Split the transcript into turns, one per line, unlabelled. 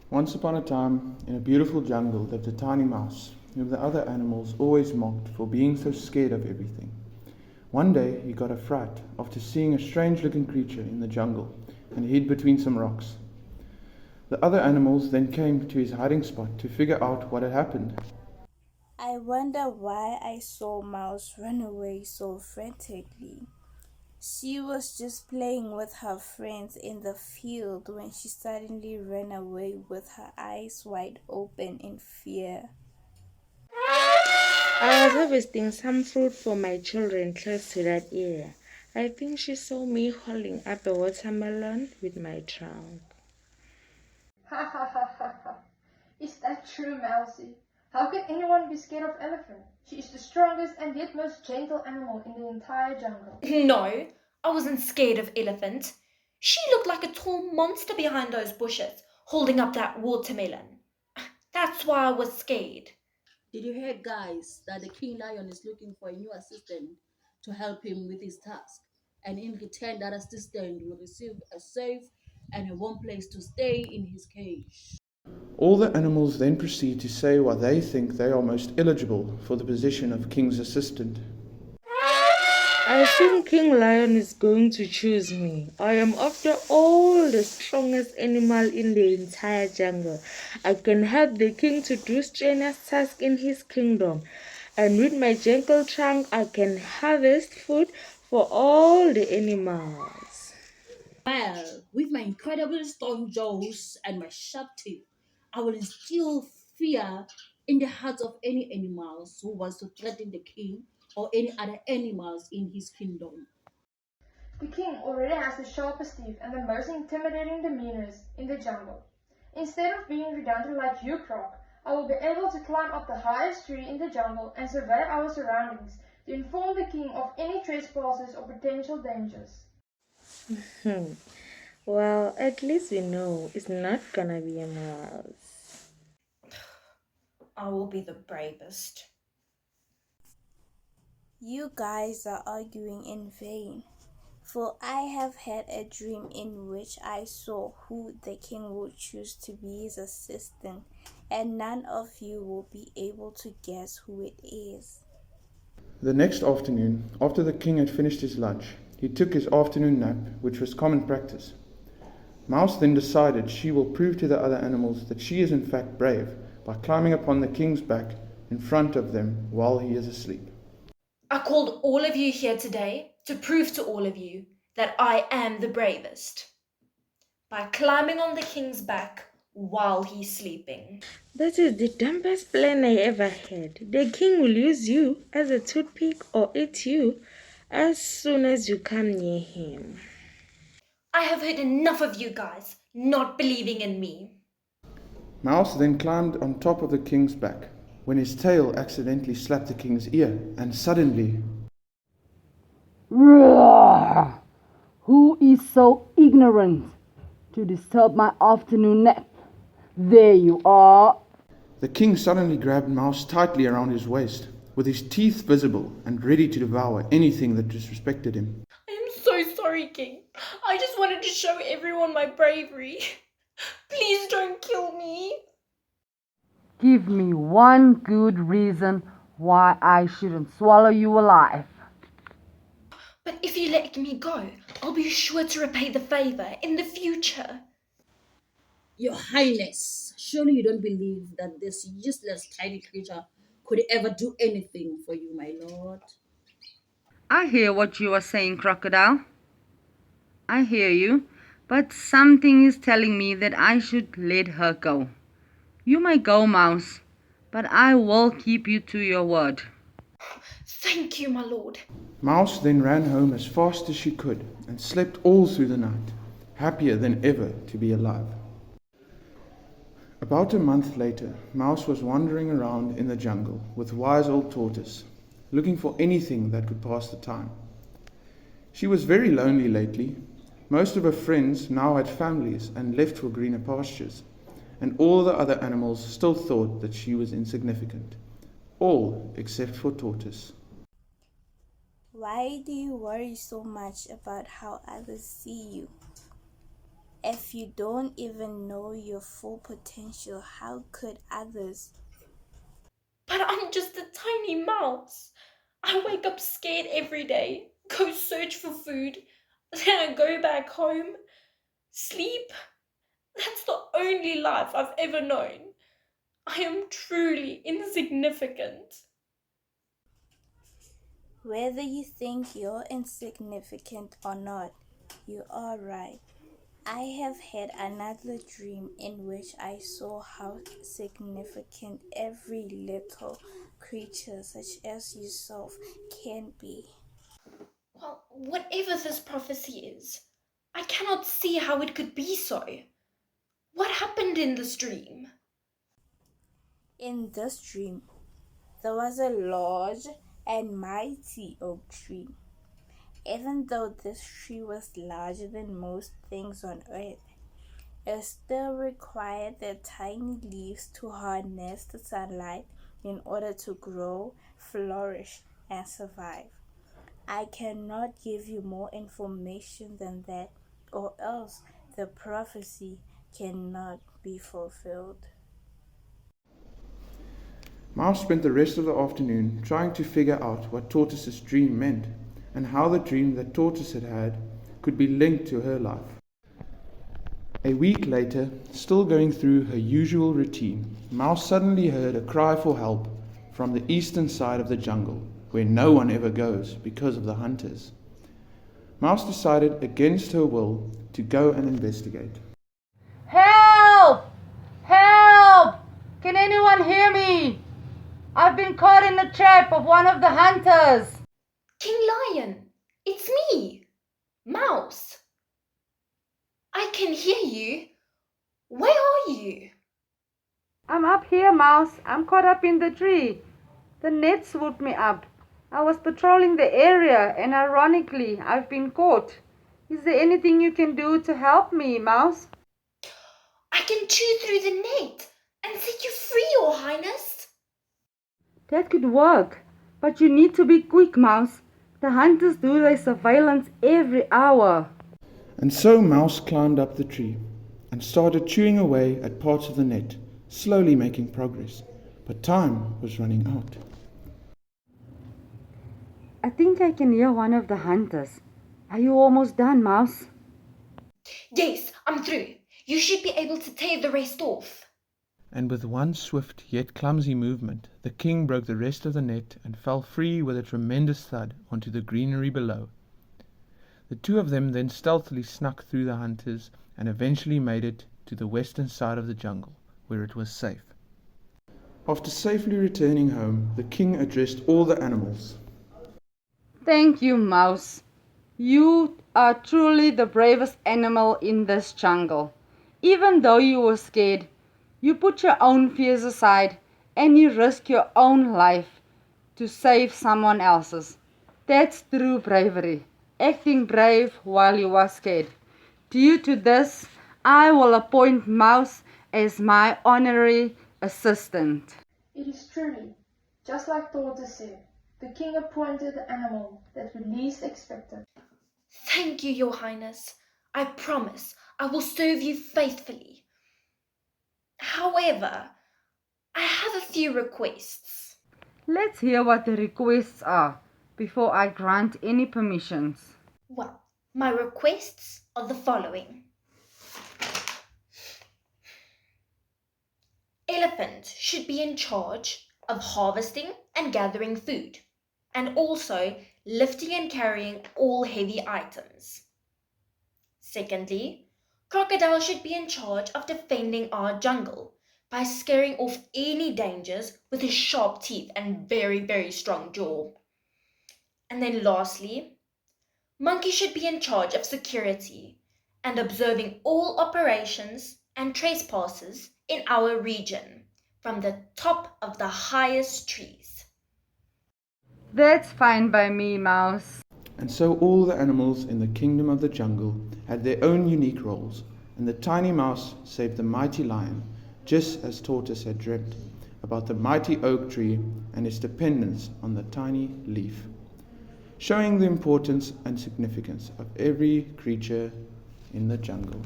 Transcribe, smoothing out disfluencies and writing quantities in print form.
Once upon a time, in a beautiful jungle, lived a tiny mouse, whom the other animals always mocked for being so scared of everything. One day he got a fright after seeing a strange-looking creature in the jungle and hid between some rocks. The other animals then came to his hiding spot to figure out what had happened.
I wonder why I saw Mouse run away so frantically. She was just playing with her friends in the field when she suddenly ran away with her eyes wide open in fear.
I was harvesting some fruit for my children close to that area. I think she saw me holding up a watermelon with my trunk.
Ha ha ha ha ha. Is that true, Mousie? How can anyone be scared of elephant? She is the strongest and yet most gentle animal in the entire jungle.
No, I wasn't scared of Elephant. She looked like a tall monster behind those bushes, holding up that watermelon. That's why I was scared.
Did you hear, guys, that the King Lion is looking for a new assistant to help him with his task? And in return, that assistant will receive a safe and a warm place to stay in his cage.
All the animals then proceed to say why they think they are most eligible for the position of king's assistant.
I think King Lion is going to choose me. I am, after all, the strongest animal in the entire jungle. I can help the king to do strenuous tasks in his kingdom. And with my gentle trunk, I can harvest food for all the animals.
Well, with my incredible strong jaws and my sharp teeth, I will instill fear in the hearts of any animals who wants to threaten the king or any other animals in his kingdom.
The king already has the sharpest teeth and the most intimidating demeanors in the jungle. Instead of being redundant like you, Croc, I will be able to climb up the highest tree in the jungle and survey our surroundings to inform the king of any trespassers or potential dangers.
Hmm. Well, at least we know it's not gonna be a mouse.
I will be the bravest.
You guys are arguing in vain, for I have had a dream in which I saw who the king would choose to be his assistant, and none of you will be able to guess who it is.
The next afternoon, after the king had finished his lunch, he took his afternoon nap, which was common practice. Mouse then decided she will prove to the other animals that she is in fact brave by climbing upon the king's back in front of them while he is asleep.
I called all of you here today to prove to all of you that I am the bravest by climbing on the king's back while he's sleeping.
That is the dumbest plan I ever had. The king will use you as a toothpick or eat you as soon as you come near him.
I have heard enough of you guys not believing in me.
Mouse then climbed on top of the king's back, when his tail accidentally slapped the king's ear, and suddenly,
Roar! Who is so ignorant to disturb my afternoon nap? There you are.
the king suddenly grabbed Mouse tightly around his waist, with his teeth visible and ready to devour anything that disrespected him.
I am so sorry, King. I just wanted to show everyone my bravery. Please don't kill me.
Give me one good reason why I shouldn't swallow you alive.
But if you let me go, I'll be sure to repay the favor in the future.
Your Highness, surely you don't believe that this useless tiny creature could ever do anything for you, my lord.
I hear what you are saying, Crocodile. I hear you, but something is telling me that I should let her go. You may go, Mouse, but I will keep you to your word.
Thank you, my lord.
Mouse then ran home as fast as she could and slept all through the night, happier than ever to be alive. About a month later, Mouse was wandering around in the jungle with wise old Tortoise, looking for anything that could pass the time. She was very lonely lately. Most of her friends now had families and left for greener pastures, and all the other animals still thought that she was insignificant. All except for Tortoise.
Why do you worry so much about how others see you? If you don't even know your full potential, how could others?
But I'm just a tiny mouse. I wake up scared every day, go search for food, then I go back home, sleep. That's the only life I've ever known. I am truly insignificant.
Whether you think you're insignificant or not, you are right. I have had another dream in which I saw how significant every little creature, such as yourself, can be.
Well, whatever this prophecy is, I cannot see how it could be so. What happened in this dream?
In this dream, there was a large and mighty oak tree. Even though this tree was larger than most things on earth, it still required the tiny leaves to harness the sunlight in order to grow, flourish, and survive. I cannot give you more information than that, or else the prophecy cannot be fulfilled.
Mouse spent the rest of the afternoon trying to figure out what Tortoise's dream meant, and how the dream that Tortoise had had could be linked to her life. A week later, still going through her usual routine, Mouse suddenly heard a cry for help from the eastern side of the jungle, where no one ever goes because of the hunters. Mouse decided against her will to go and investigate.
Help! Help! Can anyone hear me? I've been caught in the trap of one of the hunters.
King Lion, it's me, Mouse. I can hear you. Where are you?
I'm up here, Mouse. I'm caught up in the tree. The net swooped me up. I was patrolling the area and ironically, I've been caught. Is there anything you can do to help me, Mouse?
I can chew through the net and set you free, Your Highness.
That could work, but you need to be quick, Mouse. The hunters do their surveillance every hour.
And so Mouse climbed up the tree and started chewing away at parts of the net, slowly making progress. But time was running out.
I think I can hear one of the hunters. Are you almost done, Mouse?
Yes, I'm through. You should be able to tear the rest off.
And with one swift yet clumsy movement, the king broke the rest of the net and fell free with a tremendous thud onto the greenery below. The two of them then stealthily snuck through the hunters and eventually made it to the western side of the jungle, where it was safe. After safely returning home, the king addressed all the animals.
Thank you, Mouse. You are truly the bravest animal in this jungle. Even though you were scared, you put your own fears aside and you risk your own life to save someone else's. That's true bravery, acting brave while you are scared. Due to this, I will appoint Mouse as my honorary assistant.
It is truly, just like Tortoise said, the king appointed the animal that we least expected.
Thank you, Your Highness. I promise I will serve you faithfully. However, I have a few requests.
Let's hear what the requests are before I grant any permissions.
Well, my requests are the following. Elephant should be in charge of harvesting and gathering food, and also lifting and carrying all heavy items. Secondly, Crocodile should be in charge of defending our jungle by scaring off any dangers with his sharp teeth and very, very strong jaw. And then lastly, Monkey should be in charge of security and observing all operations and trespassers in our region from the top of the highest trees.
That's fine by me, Mouse.
And so all the animals in the kingdom of the jungle had their own unique roles, and the tiny mouse saved the mighty lion, just as Tortoise had dreamt about the mighty oak tree and its dependence on the tiny leaf, showing the importance and significance of every creature in the jungle.